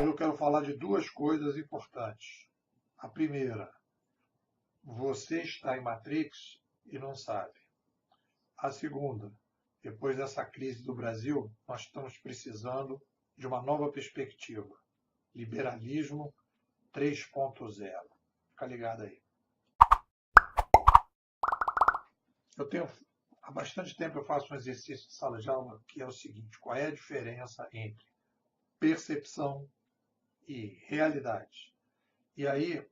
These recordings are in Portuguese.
Hoje eu quero falar de duas coisas importantes. A primeira, você está em Matrix e não sabe. A segunda, depois dessa crise do Brasil, nós estamos precisando de uma nova perspectiva. Liberalismo 3.0. Fica ligado aí. Há bastante tempo eu faço um exercício de sala de aula que é o seguinte: qual é a diferença entre percepção e realidade? E aí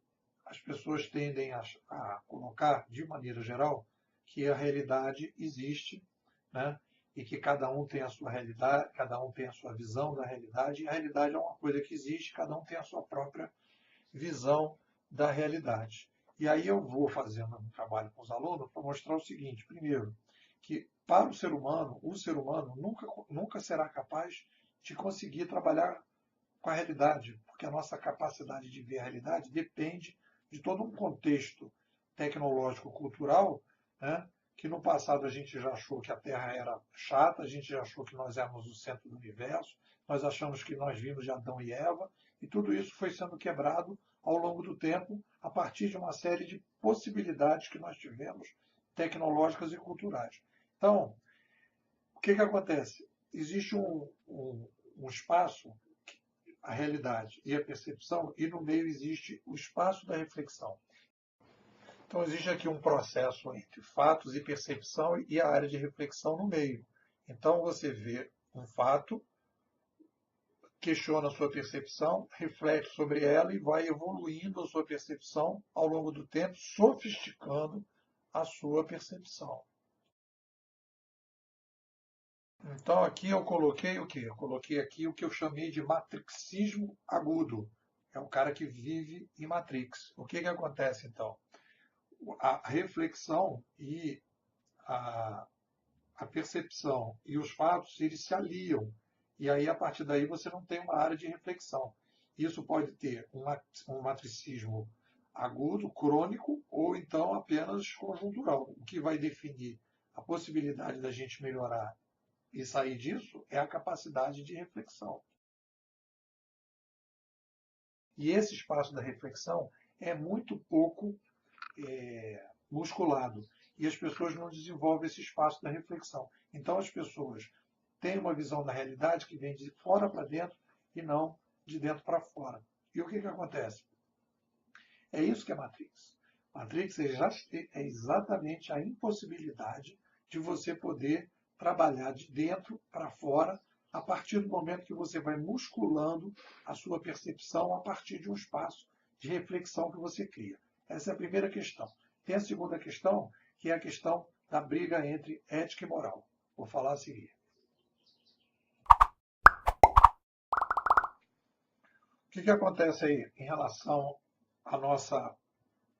as pessoas tendem a colocar, de maneira geral, que a realidade existe, né? E que cada um tem a sua realidade, cada um tem a sua visão da realidade, e a realidade é uma coisa que existe, cada um tem a sua própria visão da realidade. E aí eu vou fazendo um trabalho com os alunos para mostrar o seguinte: primeiro, que para o ser humano nunca será capaz de conseguir trabalhar com a realidade, porque a nossa capacidade de ver a realidade depende de todo um contexto tecnológico-cultural, né, que no passado a gente já achou que a Terra era chata, a gente já achou que nós éramos o centro do universo, nós achamos que nós vimos de Adão e Eva, e tudo isso foi sendo quebrado ao longo do tempo, a partir de uma série de possibilidades que nós tivemos, tecnológicas e culturais. Então, o que acontece? Existe um espaço, a realidade e a percepção, e no meio existe o espaço da reflexão. Então existe aqui um processo entre fatos e percepção e a área de reflexão no meio. Então você vê um fato, questiona a sua percepção, reflete sobre ela e vai evoluindo a sua percepção ao longo do tempo, sofisticando a sua percepção. Então aqui eu coloquei o quê? Eu coloquei aqui o que eu chamei de matrixismo agudo. É o cara que vive em Matrix. O que acontece então? A reflexão e a, a percepção e os fatos, eles se aliam. E aí, a partir daí, você não tem uma área de reflexão. Isso pode ter um matricismo agudo, crônico, ou então apenas conjuntural. O que vai definir a possibilidade da gente melhorar e sair disso é a capacidade de reflexão. E esse espaço da reflexão é muito pouco musculado. E as pessoas não desenvolvem esse espaço da reflexão. Então as pessoas têm uma visão da realidade que vem de fora para dentro e não de dentro para fora. E o que acontece? É isso que é Matrix. Matrix é exatamente a impossibilidade de você poder trabalhar de dentro para fora a partir do momento que você vai musculando a sua percepção a partir de um espaço de reflexão que você cria. Essa é a primeira questão. Tem a segunda questão, que é a questão da briga entre ética e moral. Vou falar a seguir. O que acontece aí em relação à nossa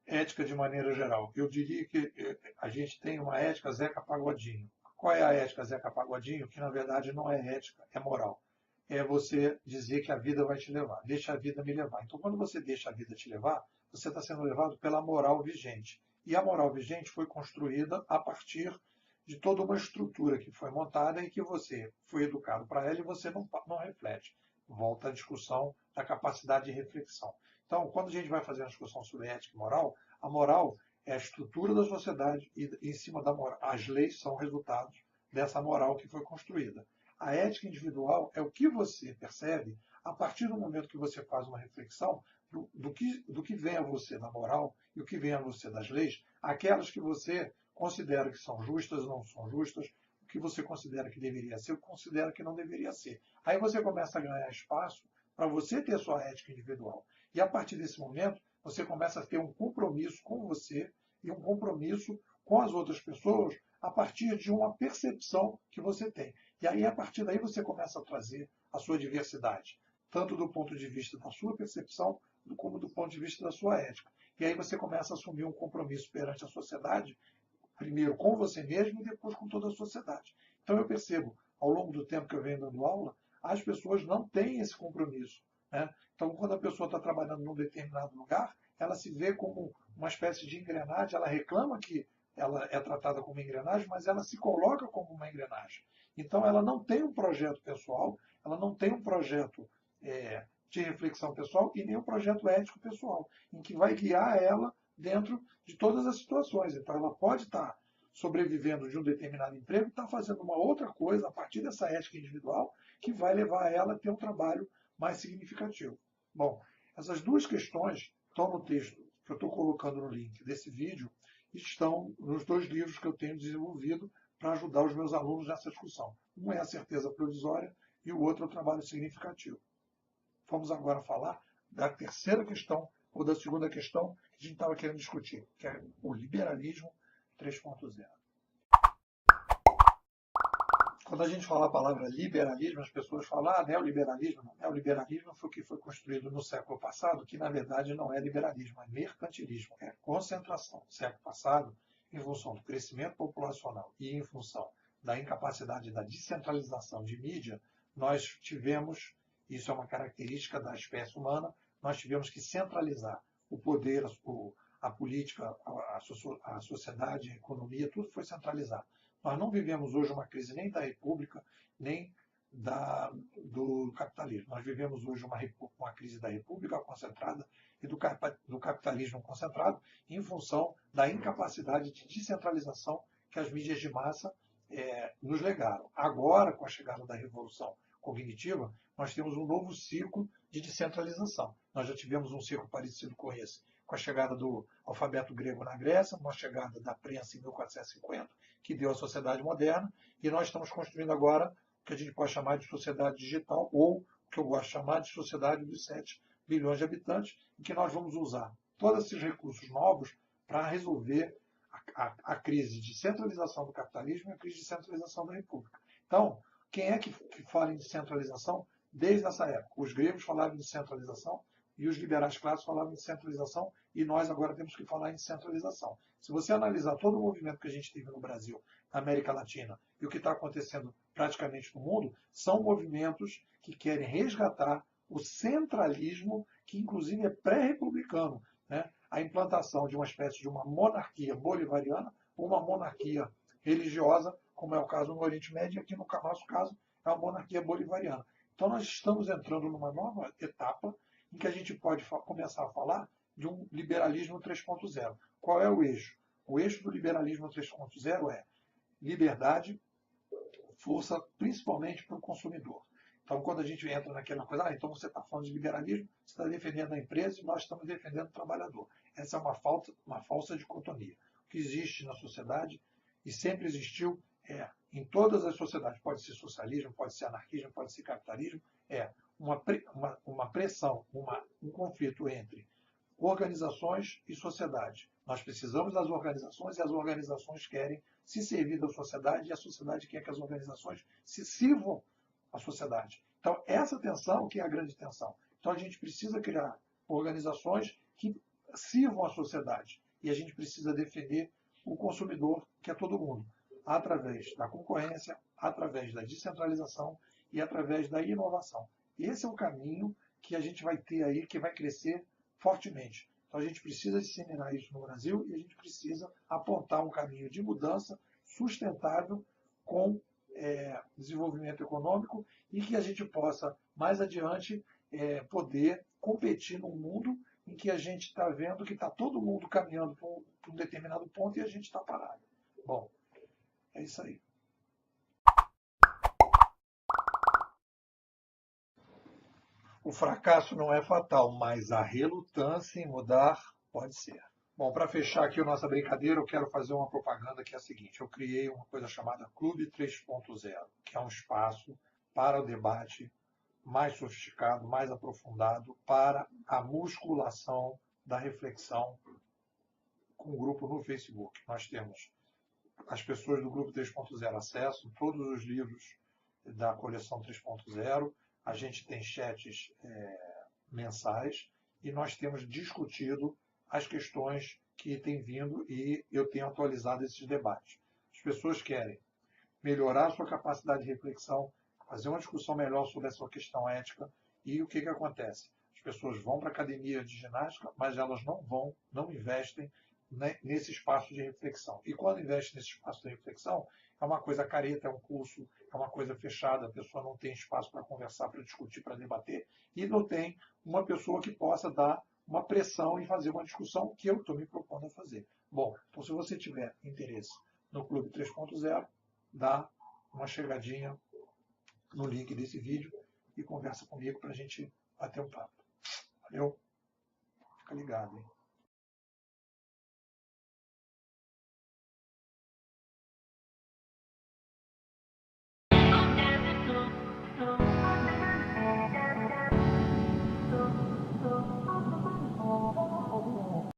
ética de maneira geral? Eu diria que a gente tem uma ética Zeca Pagodinho. Qual é a ética Zeca Pagodinho? Que na verdade não é ética, é moral. É você dizer que a vida vai te levar. Deixa a vida me levar. Então, quando você deixa a vida te levar, você está sendo levado pela moral vigente. E a moral vigente foi construída a partir de toda uma estrutura que foi montada e que você foi educado para ela e você não reflete. Volta à discussão da capacidade de reflexão. Então, quando a gente vai fazer uma discussão sobre ética e moral, a moral é a estrutura da sociedade e, em cima da moral, as leis são resultados dessa moral que foi construída. A ética individual é o que você percebe a partir do momento que você faz uma reflexão do que vem a você da moral e o que vem a você das leis, aquelas que você considera que são justas ou não são justas, o que você considera que deveria ser, o que considera que não deveria ser. Aí você começa a ganhar espaço para você ter sua ética individual. E a partir desse momento, você começa a ter um compromisso com você e um compromisso com as outras pessoas a partir de uma percepção que você tem. E aí, a partir daí, você começa a trazer a sua diversidade, tanto do ponto de vista da sua percepção, como do ponto de vista da sua ética. E aí você começa a assumir um compromisso perante a sociedade, primeiro com você mesmo e depois com toda a sociedade. Então eu percebo, ao longo do tempo que eu venho dando aula, as pessoas não têm esse compromisso, né? Então, quando a pessoa está trabalhando num determinado lugar, ela se vê como uma espécie de engrenagem, ela reclama que ela é tratada como engrenagem, mas ela se coloca como uma engrenagem. Então, ela não tem um projeto pessoal, ela não tem um projeto de reflexão pessoal e nem um projeto ético pessoal, em que vai guiar ela dentro de todas as situações. Então, ela pode estar sobrevivendo de um determinado emprego e estar fazendo uma outra coisa a partir dessa ética individual que vai levar ela a ter um trabalho mais significativo. Bom, essas duas questões estão no texto que eu estou colocando no link desse vídeo e estão nos dois livros que eu tenho desenvolvido para ajudar os meus alunos nessa discussão. Um é a certeza provisória e o outro é o trabalho significativo. Vamos agora falar da terceira questão, ou da segunda questão que a gente estava querendo discutir, que é o liberalismo 3.0. Quando a gente fala a palavra liberalismo, as pessoas falam, neoliberalismo. Não, neoliberalismo foi o que foi construído no século passado, que na verdade não é liberalismo, é mercantilismo, é concentração. No século passado, em função do crescimento populacional e em função da incapacidade da descentralização de mídia, nós tivemos, isso é uma característica da espécie humana, nós tivemos que centralizar o poder, a política, a sociedade, a economia, tudo foi centralizado. Nós não vivemos hoje uma crise nem da República, nem do capitalismo. Nós vivemos hoje uma crise da República concentrada e do capitalismo concentrado em função da incapacidade de descentralização que as mídias de massa nos legaram. Agora, com a chegada da revolução cognitiva, nós temos um novo ciclo de descentralização. Nós já tivemos um ciclo parecido com esse, com a chegada do alfabeto grego na Grécia, com a chegada da prensa em 1450, que deu a sociedade moderna, e nós estamos construindo agora o que a gente pode chamar de sociedade digital, ou o que eu gosto de chamar de sociedade dos 7 bilhões de habitantes, em que nós vamos usar todos esses recursos novos para resolver a crise de centralização do capitalismo e a crise de centralização da República. Então, quem é que fala em descentralização desde essa época? Os gregos falavam de centralização e os liberais clássicos falavam de centralização e nós agora temos que falar em centralização. Se você analisar todo o movimento que a gente teve no Brasil, na América Latina e o que está acontecendo praticamente no mundo, são movimentos que querem resgatar o centralismo, que inclusive é pré-republicano, né? A implantação de uma espécie de uma monarquia bolivariana, ou uma monarquia religiosa, como é o caso no Oriente Médio, e aqui no nosso caso é a monarquia bolivariana. Então nós estamos entrando numa nova etapa em que a gente pode começar a falar de um liberalismo 3.0. Qual é o eixo? O eixo do liberalismo 3.0 é liberdade, força principalmente para o consumidor. Então, quando a gente entra naquela coisa, então você está falando de liberalismo, você está defendendo a empresa e nós estamos defendendo o trabalhador. Essa é uma falsa dicotomia. O que existe na sociedade e sempre existiu em todas as sociedades, pode ser socialismo, pode ser anarquismo, pode ser capitalismo, uma pressão, um conflito entre organizações e sociedade. Nós precisamos das organizações e as organizações querem se servir da sociedade e a sociedade quer que as organizações se sirvam à sociedade. Então, essa tensão que é a grande tensão. Então, a gente precisa criar organizações que sirvam à sociedade e a gente precisa defender o consumidor, que é todo mundo, através da concorrência, através da descentralização e através da inovação. Esse é o caminho que a gente vai ter aí, que vai crescer fortemente. Então a gente precisa disseminar isso no Brasil e a gente precisa apontar um caminho de mudança sustentável com desenvolvimento econômico e que a gente possa, mais adiante, poder competir num mundo em que a gente está vendo que está todo mundo caminhando para um determinado ponto e a gente está parado. Bom, é isso aí. O fracasso não é fatal, mas a relutância em mudar pode ser. Bom, para fechar aqui a nossa brincadeira, eu quero fazer uma propaganda que é a seguinte. Eu criei uma coisa chamada Clube 3.0, que é um espaço para o debate mais sofisticado, mais aprofundado, para a musculação da reflexão com o grupo no Facebook. Nós temos as pessoas do grupo 3.0 acesso, todos os livros da coleção 3.0, a gente tem chats mensais e nós temos discutido as questões que têm vindo e eu tenho atualizado esses debates. As pessoas querem melhorar a sua capacidade de reflexão, fazer uma discussão melhor sobre essa questão ética e o que acontece? As pessoas vão para a academia de ginástica, mas elas não investem nesse espaço de reflexão. E quando investem nesse espaço de reflexão, é uma coisa careta, é um curso, é uma coisa fechada, a pessoa não tem espaço para conversar, para discutir, para debater, e não tem uma pessoa que possa dar uma pressão e fazer uma discussão que eu estou me propondo a fazer. Bom, então se você tiver interesse no Clube 3.0, dá uma chegadinha no link desse vídeo e conversa comigo para a gente bater um papo. Valeu? Fica ligado, hein?